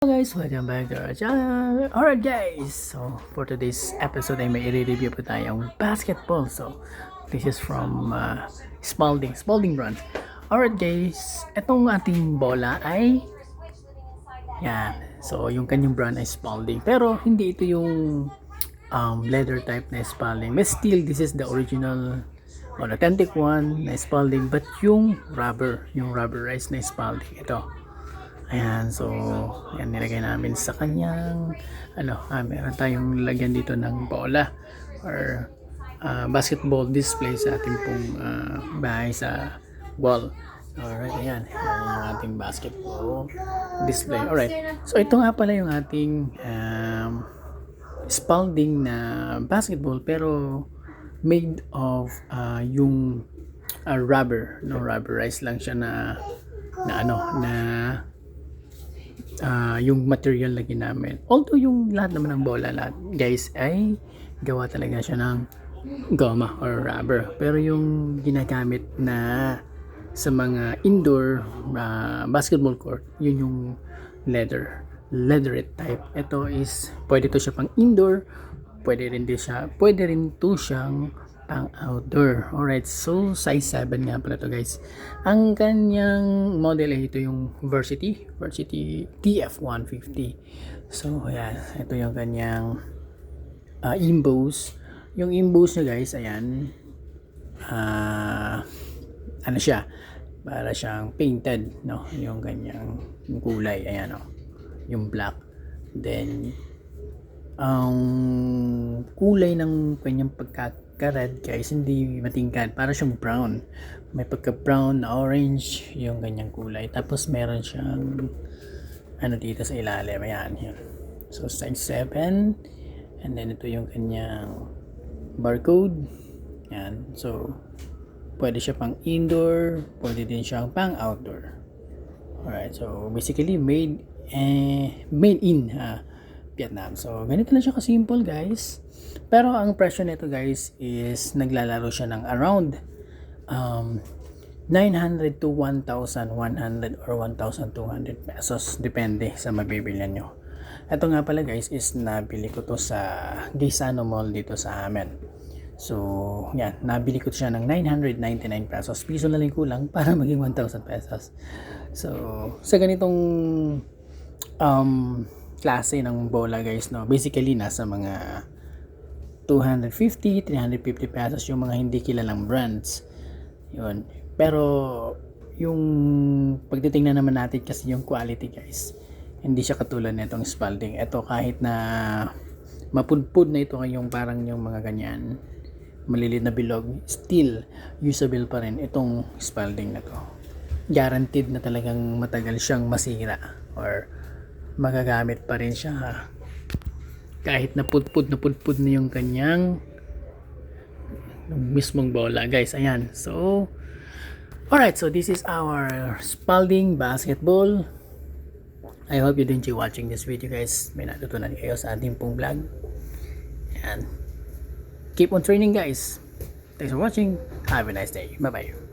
Hello guys, welcome back to our channel. Alright guys, so for today's episode ay may i-review po tayong basketball. So this is from Spalding brand. Alright guys, itong ating bola ay yan. So yung kanyang brand ay Spalding, pero hindi ito yung leather type na Spalding, but still this is the original or authentic one na Spalding, but yung rubberized na Spalding ito. Ayan, so yan nilagay namin sa kanyang meron tayong lagyan dito ng bola or basketball display sa ating pong bahay sa wall. Alright, ayan yung ating basketball display. Alright, so ito nga pala yung ating Spalding na basketball, pero made of yung rubberized lang siya na yung material na ginamit. Although yung lahat naman ng bola guys ay gawa talaga siya ng goma or rubber, pero yung ginagamit na sa mga indoor basketball court, yun yung leatherette type. Ito is pwede to siya pang indoor, pwede rin to siyang pang outdoor. Alright, so size 7 nga pala to guys. Ang kanyang model ay ito yung Varsity TF150. So ayan, ito yung kanyang emboss. Yung emboss niya guys, ayan, siya, para siyang painted, no? Yung kanyang kulay, ayan, no? Yung black. Then ang kulay ng kanyang pagka-red guys, hindi matingkad, para siyang brown. May pagka-brown na orange yung kanyang kulay. Tapos meron siyang dito sa ilalim, ayan, yun. So size 7, and then ito yung kanyang barcode. Yan. So pwede siya pang indoor, pwede din siyang pang outdoor. Alright, so basically made in Vietnam. So ganito lang siya ka-simple guys. Pero ang presyo nito guys is naglalaro siya ng around 900 to 1,100 or 1,200 pesos, depende sa mabibilhan nyo. Ito nga pala guys is nabili ko to sa Gisano Mall dito sa amin. So yan, nabili ko siya ng 999 pesos. Piso na lang kulang para maging 1,000 pesos. So sa ganitong klase ng bola guys, no, basically nasa mga 250, 350 pesos yung mga hindi kilalang brands. Yun. Pero yung pagtitingnan naman natin kasi yung quality guys, hindi siya katulad nitong Spalding. Ito kahit na mapudpud na ito yung parang yung mga ganyan maliliit na bilog, still usable pa rin itong Spalding na to. Guaranteed na talagang matagal siyang masira or magagamit pa rin siya kahit na pudpud na yung kanyang mismong bola guys. Ayan, so alright, so this is our Spalding basketball. I hope you enjoy watching this video guys. May natutunan kayo sa ating pong vlog, and keep on training guys. Thanks for watching. Have a nice day. Bye bye.